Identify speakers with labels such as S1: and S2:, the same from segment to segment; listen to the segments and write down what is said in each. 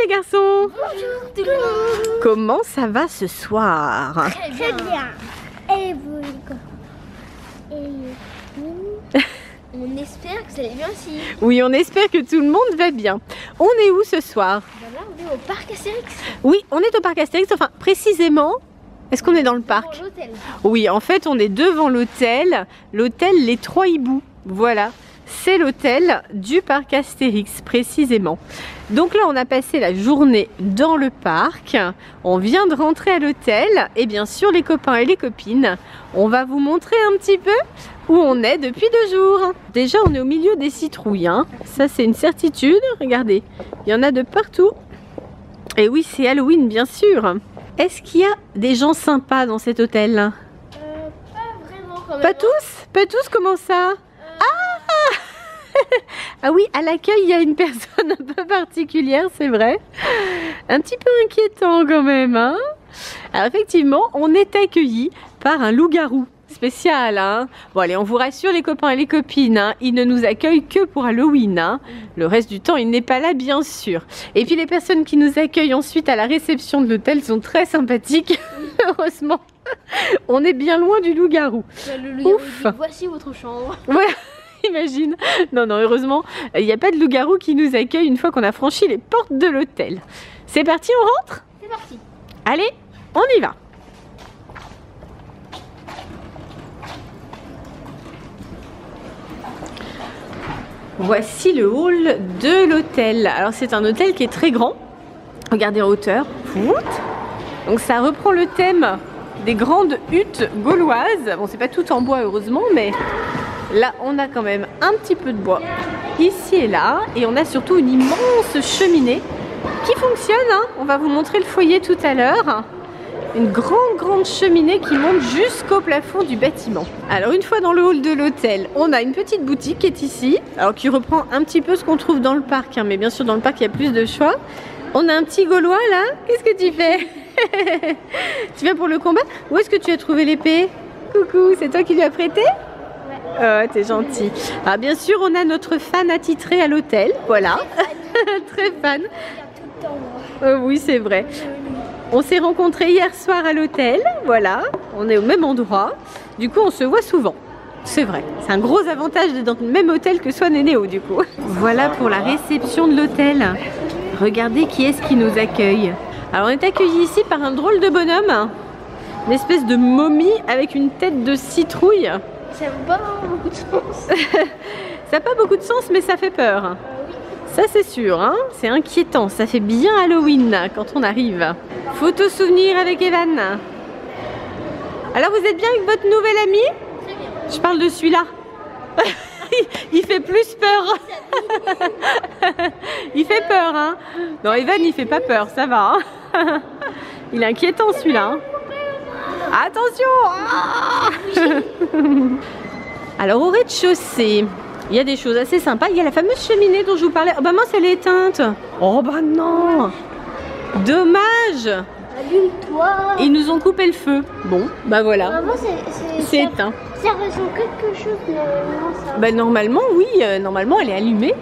S1: les garçons.
S2: Bonjour tout le monde.
S1: Comment ça va ce soir?
S2: Très bien. Et vous on espère que vous allez bien aussi.
S1: Oui, on espère que tout le monde va bien. On est où ce soir?
S2: Là, on est au parc Astérix.
S1: Oui, on est au parc Astérix, enfin précisément, est-ce qu'on est dans le parc?
S2: L'hôtel.
S1: Oui, en fait, on est devant l'hôtel, l'hôtel Les Trois Hiboux. Voilà, c'est l'hôtel du parc Astérix, précisément. Donc là, on a passé la journée dans le parc. On vient de rentrer à l'hôtel. Et bien sûr, les copains et les copines, on va vous montrer un petit peu où on est depuis 2 jours. Déjà, on est au milieu des citrouilles, hein. Ça, c'est une certitude. Regardez, il y en a de partout. Et oui, c'est Halloween, bien sûr. Est-ce qu'il y a des gens sympas dans cet hôtel?
S2: Pas vraiment quand même.
S1: Pas tous? Pas tous, comment ça? Ah oui, à l'accueil, il y a une personne un peu particulière, c'est vrai. Un petit peu inquiétant quand même, hein. Alors effectivement, on est accueillis par un loup-garou spécial, hein. Bon allez, on vous rassure les copains et les copines, hein, il ne nous accueille que pour Halloween, hein. Le reste du temps, il n'est pas là, bien sûr. Et puis les personnes qui nous accueillent ensuite à la réception de l'hôtel sont très sympathiques, heureusement. On est bien loin du loup-garou.
S2: Le loup-garou
S1: Ouf.
S2: dit, voici votre chambre.
S1: Voilà. Imagine. Non, heureusement, il n'y a pas de loup-garou qui nous accueille une fois qu'on a franchi les portes de l'hôtel. C'est parti, on rentre?
S2: C'est parti.
S1: Allez, on y va. Voici le hall de l'hôtel. Alors c'est un hôtel qui est très grand. Regardez en hauteur. Donc ça reprend le thème des grandes huttes gauloises. Bon, c'est pas tout en bois heureusement, mais là on a quand même un petit peu de bois ici et là. Et on a surtout une immense cheminée qui fonctionne, hein. On va vous montrer le foyer tout à l'heure. Une grande cheminée qui monte jusqu'au plafond du bâtiment. Alors une fois dans le hall de l'hôtel, on a une petite boutique qui est ici, alors qui reprend un petit peu ce qu'on trouve dans le parc, hein, mais bien sûr dans le parc il y a plus de choix. On a un petit Gaulois là, qu'est-ce que tu fais? Tu viens pour le combat? Où est-ce que tu as trouvé l'épée? Coucou, c'est toi qui lui as prêté? Ouais. Oh, t'es gentil. Alors bien sûr on a notre fan attitré à l'hôtel, voilà. Très fan. Oui c'est vrai. On s'est rencontrés hier soir à l'hôtel, voilà, on est au même endroit, du coup on se voit souvent, c'est vrai, c'est un gros avantage d'être dans le même hôtel que Swan et Néo du coup. Voilà pour la réception de l'hôtel, regardez qui est-ce qui nous accueille. Alors on est accueillis ici par un drôle de bonhomme, une espèce de momie avec une tête de citrouille.
S2: Ça n'a pas beaucoup de sens.
S1: Ça n'a pas beaucoup de sens mais ça fait peur. Ça c'est sûr, hein, c'est inquiétant, ça fait bien Halloween quand on arrive. Photo souvenir avec Evan. Alors vous êtes bien avec votre nouvel ami?
S2: Très bien.
S1: Je parle de celui-là. Il fait plus peur. Il fait peur, hein. Non, Evan il fait pas peur, ça va, hein. Il est inquiétant celui-là, hein. Attention. Alors au rez-de-chaussée, il y a des choses assez sympas. Il y a la fameuse cheminée dont je vous parlais. Oh bah mince, elle est éteinte. Oh bah non. Dommage.
S2: Allume-toi.
S1: Ils nous ont coupé le feu. Bon, bah voilà.
S2: Normalement,
S1: C'est éteint.
S2: Ça ressemble quelque chose, normalement, ça.
S1: Bah normalement, oui. Normalement, elle est allumée.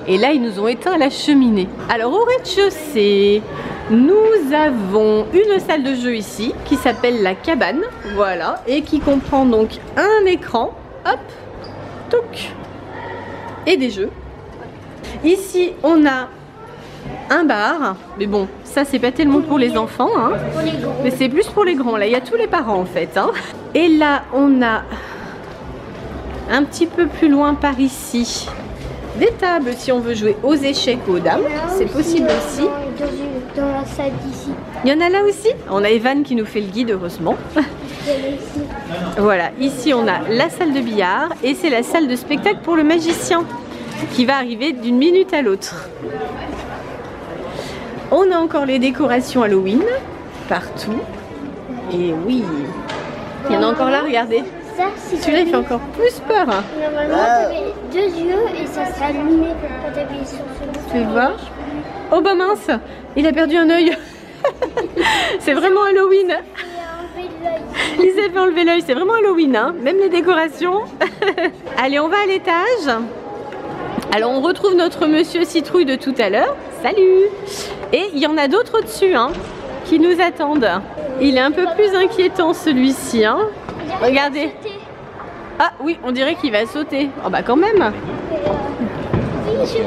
S1: Et là, ils nous ont éteint la cheminée. Alors au rez-de-chaussée, nous avons une salle de jeu ici qui s'appelle la cabane. Voilà. Et qui comprend donc un écran. Hop. Touc. Et des jeux. Ici on a un bar, mais bon ça c'est pas tellement pour les enfants, hein.
S2: Pour les gros.
S1: Mais c'est plus pour les grands, là il y a tous les parents en fait, hein. Et là on a un petit peu plus loin par ici des tables si on veut jouer aux échecs ou aux dames, c'est possible aussi.
S2: Dans la salle d'ici.
S1: Il y en a là aussi. On a Evan qui nous fait le guide heureusement. Voilà, ici on a la salle de billard et c'est la salle de spectacle pour le magicien qui va arriver d'une minute à l'autre. On a encore les décorations Halloween partout. Et oui, il y en a encore là, regardez. Celui-là il fait encore plus peur, hein.
S2: Normalement, tu avais 2 yeux et ça serait allumé quand tu appuies sur ce bouton.
S1: Tu vois? Oh bah mince, il a perdu un œil. C'est vraiment Halloween. Il s'est fait enlever l'œil, c'est vraiment Halloween, hein. Même les décorations. Allez, on va à l'étage. Alors on retrouve notre monsieur Citrouille de tout à l'heure. Salut! Et il y en a d'autres au-dessus hein, qui nous attendent. Il est un peu plus inquiétant celui-ci. Hein. Regardez. Ah oui, on dirait qu'il va sauter. Oh bah quand même.
S2: Oui, je vais sauter.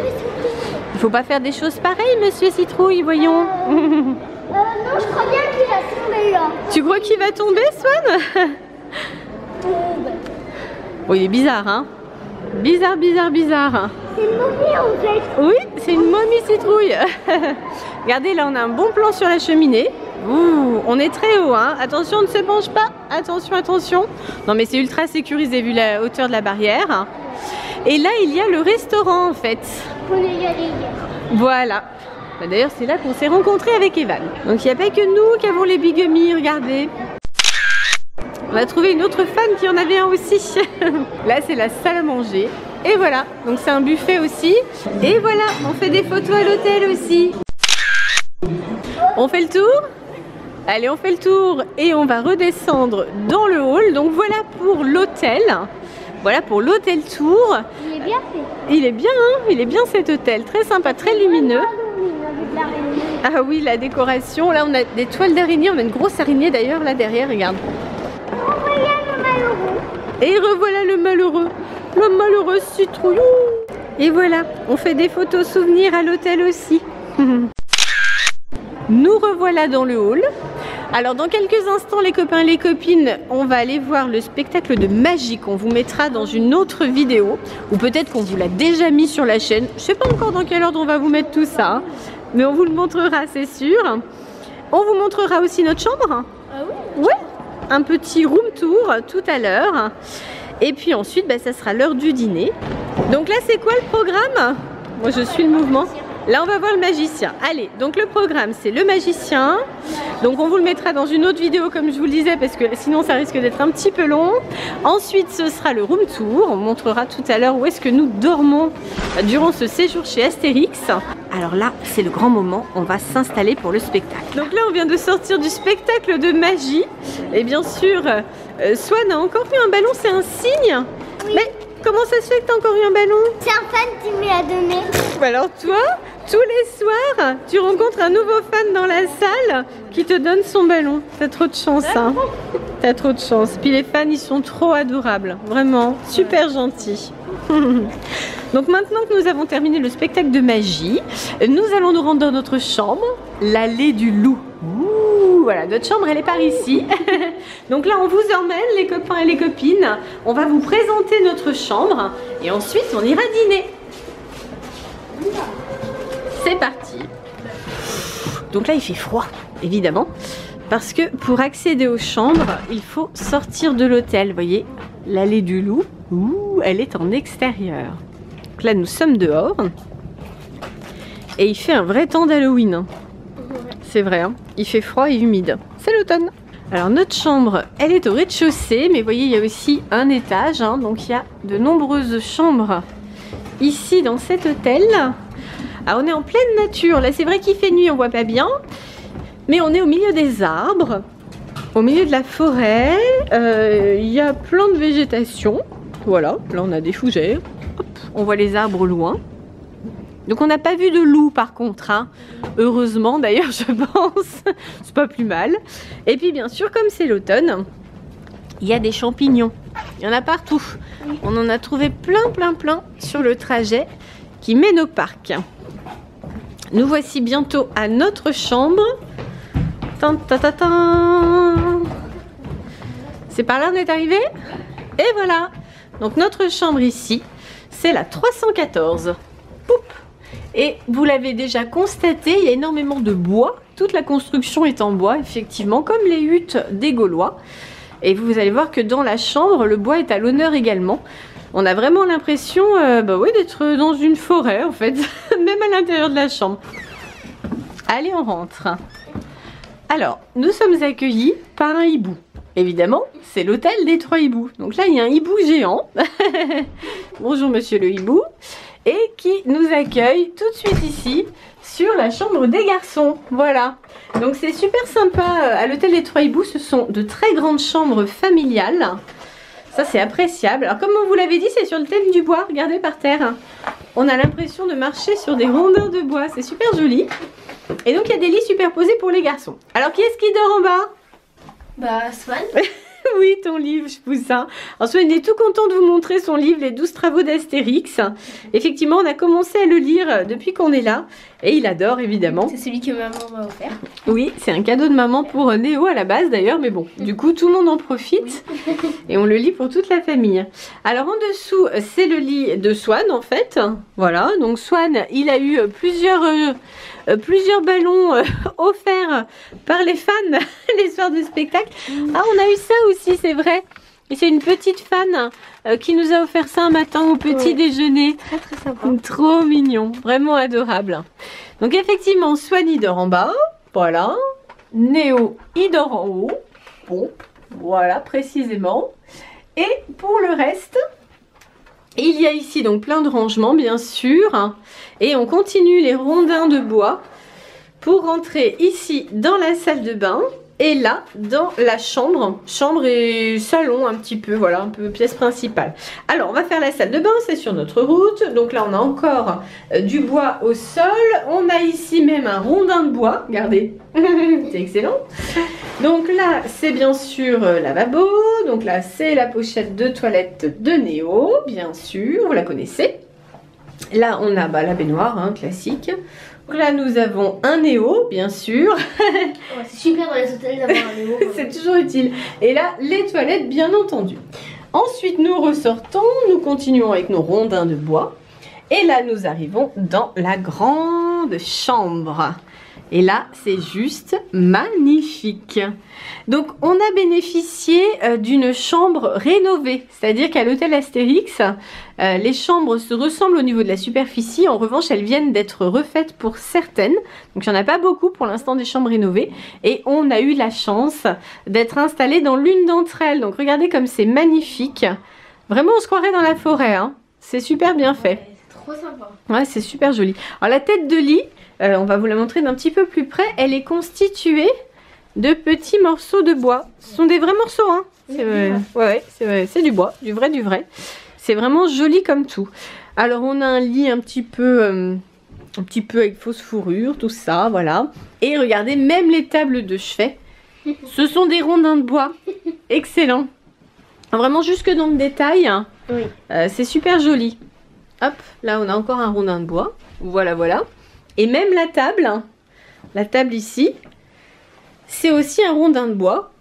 S1: Il faut pas faire des choses pareilles, monsieur Citrouille, voyons.
S2: Non, je crois bien qu'il va tomber là.
S1: Tu crois qu'il va tomber, Swan? Bon, il est bizarre, hein? Bizarre, bizarre, bizarre.
S2: C'est une momie en fait.
S1: Oui, c'est une momie citrouille. Regardez, là, on a un bon plan sur la cheminée. Ouh, on est très haut, hein. Attention, ne se penche pas. Attention, attention. Non, mais c'est ultra sécurisé vu la hauteur de la barrière. Et là, il y a le restaurant, en fait.
S2: On est y aller hier.
S1: Voilà. D'ailleurs, c'est là qu'on s'est rencontrés avec Evan. Donc, il n'y a pas que nous qui avons les bigummies, regardez. On a trouvé une autre fan qui en avait un aussi. Là, c'est la salle à manger. Et voilà. Donc, c'est un buffet aussi. Et voilà, on fait des photos à l'hôtel aussi. On fait le tour? Allez, on fait le tour et on va redescendre dans le hall. Donc, voilà pour l'hôtel. Voilà pour l'hôtel tour.
S2: Il est bien fait.
S1: Il est bien, hein? Il est bien cet hôtel. Très sympa, très lumineux. Ah oui, la décoration. Là, on a des toiles d'araignée. On a une grosse araignée d'ailleurs là derrière. Regarde.
S2: Revoilà le malheureux.
S1: Et revoilà le malheureux. Le malheureux citrouille. Et voilà, on fait des photos souvenirs à l'hôtel aussi. Nous revoilà dans le hall. Alors dans quelques instants les copains et les copines, on va aller voir le spectacle de magie qu'on vous mettra dans une autre vidéo. Ou peut-être qu'on vous l'a déjà mis sur la chaîne. Je sais pas encore dans quel ordre on va vous mettre tout ça. Hein, mais on vous le montrera, c'est sûr. On vous montrera aussi notre chambre.
S2: Ah oui?
S1: Ouais, un petit room tour tout à l'heure. Et puis ensuite, bah, ça sera l'heure du dîner. Donc là, c'est quoi le programme? Moi, je suis le mouvement. Là, on va voir le magicien. Allez, donc le programme, c'est le magicien. Donc, on vous le mettra dans une autre vidéo, comme je vous le disais, parce que sinon, ça risque d'être un petit peu long. Ensuite, ce sera le room tour. On montrera tout à l'heure où est-ce que nous dormons durant ce séjour chez Astérix. Alors là, c'est le grand moment. On va s'installer pour le spectacle. Donc là, on vient de sortir du spectacle de magie. Et bien sûr, Swan a encore eu un ballon. C'est un signe.
S2: Oui.
S1: Mais comment ça se fait que tu as encore eu un ballon?
S2: C'est un fan qui me l'a donné.
S1: Alors toi, tous les soirs, tu rencontres un nouveau fan dans la salle qui te donne son ballon. T'as trop de chance, hein. T'as trop de chance. Puis les fans, ils sont trop adorables. Vraiment, super gentils. Donc maintenant que nous avons terminé le spectacle de magie, nous allons nous rendre dans notre chambre, l'allée du loup. Ouh, voilà, notre chambre, elle est par ici. Donc là, on vous emmène, les copains et les copines. On va vous présenter notre chambre et ensuite, on ira dîner. C'est parti. Donc là, il fait froid, évidemment, parce que pour accéder aux chambres, il faut sortir de l'hôtel. Vous voyez, l'allée du loup, ouh, elle est en extérieur. Donc là, nous sommes dehors. Et il fait un vrai temps d'Halloween. C'est vrai, hein, il fait froid et humide. C'est l'automne. Alors notre chambre, elle est au rez-de-chaussée, mais vous voyez, il y a aussi un étage. Hein, donc il y a de nombreuses chambres ici dans cet hôtel. Alors on est en pleine nature, là c'est vrai qu'il fait nuit, on voit pas bien, mais on est au milieu des arbres, au milieu de la forêt, il y a plein de végétation, voilà, là on a des fougères, hop, on voit les arbres au loin. Donc on n'a pas vu de loup par contre, hein. Heureusement d'ailleurs je pense, c'est pas plus mal. Et puis bien sûr comme c'est l'automne, il y a des champignons, il y en a partout. On en a trouvé plein sur le trajet qui mène au parc. Nous voici bientôt à notre chambre. C'est par là qu'on est arrivé. Et voilà. Donc notre chambre ici, c'est la 314. Poup. Et vous l'avez déjà constaté, il y a énormément de bois. Toute la construction est en bois, effectivement, comme les huttes des Gaulois. Et vous allez voir que dans la chambre, le bois est à l'honneur également. On a vraiment l'impression bah oui, d'être dans une forêt en fait, même à l'intérieur de la chambre. Allez, on rentre. Alors, nous sommes accueillis par un hibou. Évidemment, c'est l'hôtel des 3 hiboux. Donc là, il y a un hibou géant. Bonjour monsieur le hibou. Et qui nous accueille tout de suite ici, sur la chambre des garçons. Voilà. Donc c'est super sympa. À l'hôtel des 3 hiboux, ce sont de très grandes chambres familiales. Ça, c'est appréciable. Alors, comme on vous l'avait dit, c'est sur le thème du bois. Regardez par terre. on a l'impression de marcher sur des rondins de bois. C'est super joli. Et donc il y a des lits superposés pour les garçons. Alors qui est-ce qui dort en bas?
S2: Bah, Swan.
S1: Oui, ton livre, je pousse ça. Alors Swan est tout content de vous montrer son livre, les 12 travaux d'Astérix. Effectivement, on a commencé à le lire depuis qu'on est là. Et il adore, évidemment.
S2: C'est celui que maman m'a offert.
S1: Oui, c'est un cadeau de maman pour Néo à la base d'ailleurs. Mais bon, du coup, tout le monde en profite. Et on le lit pour toute la famille. Alors en dessous, c'est le lit de Swan en fait. Voilà, donc Swan, il a eu plusieurs ballons offerts par les fans les soirs de spectacle. Ah, on a eu ça aussi, c'est vrai. Et c'est une petite fan qui nous a offert ça un matin au petit déjeuner.
S2: Très très sympa.
S1: Trop mignon, vraiment adorable. Donc effectivement, Swan il dort en bas, voilà. Néo il dort en haut, bon, voilà précisément. Et pour le reste, il y a ici donc plein de rangements bien sûr. Et on continue les rondins de bois pour rentrer ici dans la salle de bain. Et là, dans la chambre et salon un petit peu, voilà, un peu pièce principale. Alors, on va faire la salle de bain, c'est sur notre route. Donc là, on a encore du bois au sol. On a ici même un rondin de bois, regardez, c'est excellent. Donc là, c'est bien sûr lavabo. Donc là, c'est la pochette de toilette de Néo, bien sûr, vous la connaissez. Là, on a la baignoire, hein, classique. Donc là, nous avons un Néo, bien sûr.
S2: Ouais, c'est super dans les hôtels d'avoir un Néo.
S1: C'est toujours utile. Et là, les toilettes, bien entendu. Ensuite, nous ressortons, nous continuons avec nos rondins de bois. Et là, nous arrivons dans la grande chambre. Et là, c'est juste magnifique. Donc, on a bénéficié d'une chambre rénovée. C'est-à-dire qu'à l'hôtel Astérix, les chambres se ressemblent au niveau de la superficie. En revanche, elles viennent d'être refaites pour certaines. Donc, il n'y en a pas beaucoup pour l'instant des chambres rénovées. Et on a eu la chance d'être installé dans l'une d'entre elles. Donc, regardez comme c'est magnifique. Vraiment, on se croirait dans la forêt, hein. C'est super bien fait.
S2: Ouais, c'est trop sympa.
S1: Ouais, c'est super joli. Alors, la tête de lit... on va vous la montrer d'un petit peu plus près. Elle est constituée de petits morceaux de bois. Ce sont des vrais morceaux, hein. C'est du bois, du vrai. C'est vraiment joli comme tout. Alors on a un lit un petit peu avec fausse fourrure, tout ça, voilà. Et regardez, même les tables de chevet, ce sont des rondins de bois. Excellent. Vraiment jusque dans le détail.
S2: Oui.
S1: C'est super joli. Hop, là on a encore un rondin de bois. Voilà. Et même la table ici, c'est aussi un rondin de bois,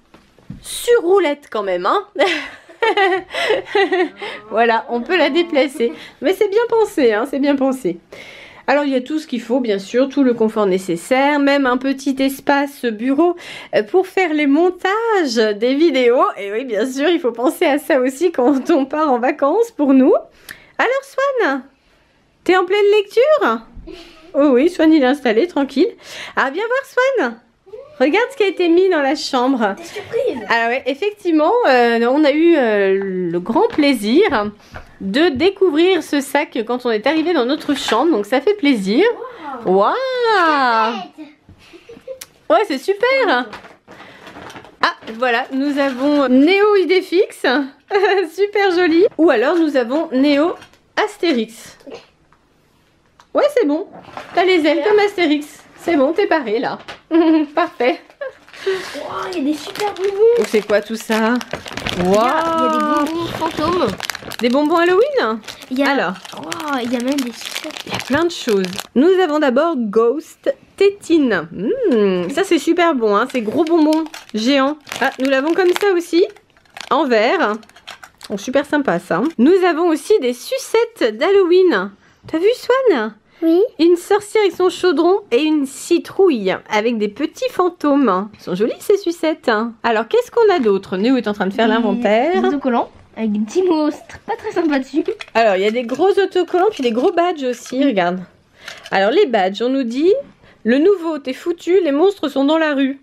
S1: sur roulette quand même, hein. Voilà, on peut la déplacer. Mais c'est bien pensé, hein, c'est bien pensé. Alors, il y a tout ce qu'il faut, bien sûr, tout le confort nécessaire, même un petit espace bureau pour faire les montages des vidéos. Et oui, bien sûr, il faut penser à ça aussi quand on part en vacances pour nous. Alors, Swan, t'es en pleine lecture ? Oh oui, Swan il est installé, tranquille. Ah, viens voir Swan. Regarde ce qui a été mis dans la chambre.
S2: Des surprises.
S1: Alors ouais, effectivement, on a eu le grand plaisir de découvrir ce sac quand on est arrivé dans notre chambre. Donc ça fait plaisir. Waouh. Ouais, c'est super. Ah, voilà, nous avons Néo Idéfix. Super joli. Ou alors nous avons Néo Astérix. Ouais, c'est bon. T'as les ailes comme Astérix. C'est bon, t'es paré là. Parfait.
S2: Wow, il y a des super bonbons.
S1: C'est quoi tout ça? Wow.
S2: Il y a des bonbons fantômes.
S1: Des bonbons Halloween? Alors,
S2: wow, il y a même des super...
S1: il y a plein de choses. Nous avons d'abord Ghost Tétine. Ça, c'est super bon, hein. C'est gros bonbons géants. Ah, nous l'avons comme ça aussi, en verre. Oh, super sympa ça. Nous avons aussi des sucettes d'Halloween. T'as vu Swan?
S2: Oui.
S1: Une sorcière avec son chaudron et une citrouille avec des petits fantômes. Ils sont jolis ces sucettes. Alors qu'est-ce qu'on a d'autre? Néo est en train de faire l'inventaire.
S2: Des autocollants avec des petits mots pas très sympas dessus.
S1: Alors il y a des gros autocollants puis des gros badges aussi, regarde. Alors les badges, on nous dit le nouveau, t'es foutu, les monstres sont dans la rue.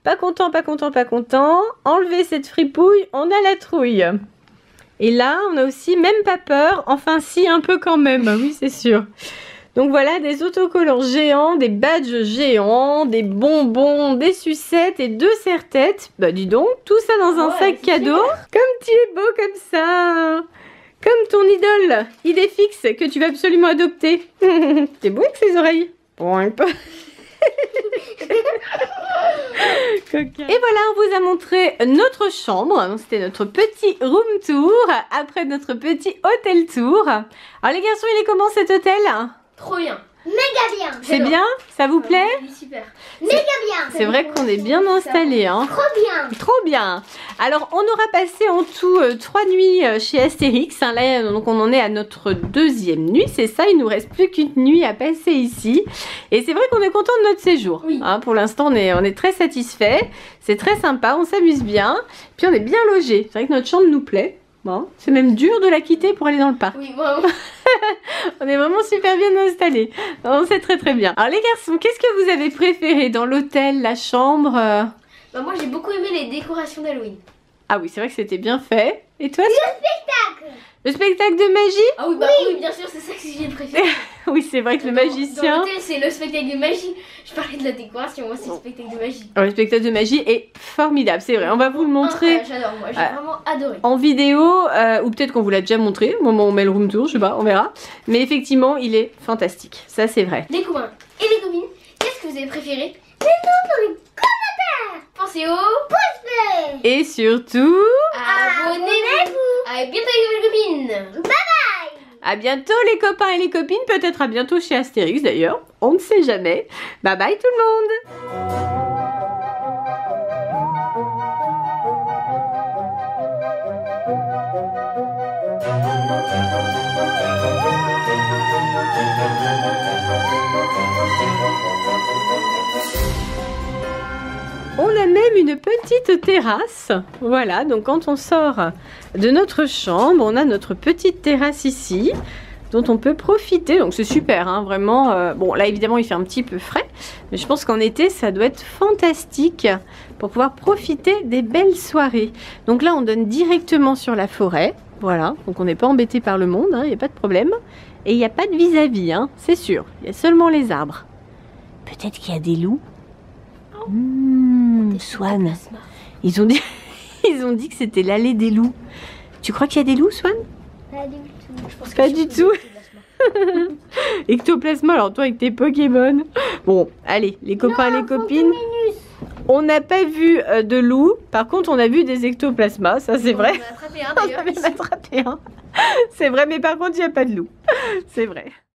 S1: Pas content, pas content, pas content. Enlevez cette fripouille, on a la trouille. Et là, on a aussi même pas peur, enfin si, un peu quand même, oui c'est sûr. Donc voilà, des autocollants géants, des badges géants, des bonbons, des sucettes et 2 serre-têtes. Bah dis donc, tout ça dans un sac cadeau. Super. Comme tu es beau comme ça. Comme ton idole, idée fixe que tu vas absolument adopter. T'es beau avec ses oreilles. Bon, un peu. Et voilà, on vous a montré notre chambre. C'était notre petit room tour après notre petit hôtel tour. Alors les garçons, il est comment cet hôtel?
S3: Trop bien.
S2: Méga bien.
S1: C'est bien? Ça vous plaît?
S3: Il est super.
S2: Méga bien.
S1: C'est vrai qu'on est bien installé, hein.
S2: Trop bien.
S1: Trop bien. Alors on aura passé en tout 3 nuits chez Astérix, hein. Là donc on en est à notre 2e nuit, c'est ça, il nous reste plus qu'une nuit à passer ici. Et c'est vrai qu'on est content de notre séjour,
S3: oui.
S1: Hein. Pour l'instant on est très satisfait, c'est très sympa, on s'amuse bien, puis on est bien logé. C'est vrai que notre chambre nous plaît. Bon, c'est même dur de la quitter pour aller dans le parc.
S3: Oui, vraiment.
S1: On est vraiment super bien installés. C'est très très bien. Alors les garçons, qu'est-ce que vous avez préféré dans l'hôtel, la chambre?
S3: Bah, moi j'ai beaucoup aimé les décorations d'Halloween.
S1: Ah oui, c'est vrai que c'était bien fait. Et toi?
S2: Le spectacle.
S1: Le spectacle de magie?
S3: Ah oui, bah oui, bien sûr, c'est ça que j'ai préféré.
S1: Oui, c'est vrai que le magicien...
S3: Dans l'hôtel, c'est le spectacle de magie. Je parlais de la décoration, moi c'est le spectacle de magie.
S1: Alors, le spectacle de magie est formidable, c'est vrai. On va vous le montrer
S3: J'adore, moi j'ai vraiment adoré.
S1: en vidéo, ou peut-être qu'on vous l'a déjà montré au moment où on met le room tour, je sais pas, on verra. Mais effectivement, il est fantastique, ça c'est vrai.
S3: Les copains et les copines, qu'est-ce que vous avez préféré?
S2: Dites-nous dans les commentaires.
S3: Pensez au
S2: Pouce bleu.
S1: Et surtout,
S3: abonnez-vous. À bientôt les copines.
S2: Bye bye.
S1: à bientôt les copains et les copines, peut-être à bientôt chez Astérix d'ailleurs, on ne sait jamais. Bye bye tout le monde! On a même une petite terrasse. Voilà, donc quand on sort de notre chambre, on a notre petite terrasse ici dont on peut profiter. Donc c'est super, hein, vraiment. Bon, là évidemment il fait un petit peu frais, mais je pense qu'en été ça doit être fantastique pour pouvoir profiter des belles soirées. Donc là on donne directement sur la forêt. Voilà, donc on n'est pas embêté par le monde, il n'y a pas de problème. Et il n'y a pas de vis-à-vis, hein, c'est sûr. Il y a seulement les arbres. Peut-être qu'il y a des loups. Swan, ils ont dit que c'était l'allée des loups. Tu crois qu'il y a des loups, Swan?
S2: Pas du tout.
S3: Je pense
S1: Pas
S3: que
S1: du tout. Ectoplasma, alors toi avec tes Pokémon. Bon, allez, les copains et les copines. On n'a pas vu de loups. Par contre, on a vu des ectoplasmas, ça c'est vrai.
S3: On a attrapé un
S1: On a
S3: d'ailleurs.
S1: même attrapé un. C'est vrai, mais par contre, il n'y a pas de loup. C'est vrai.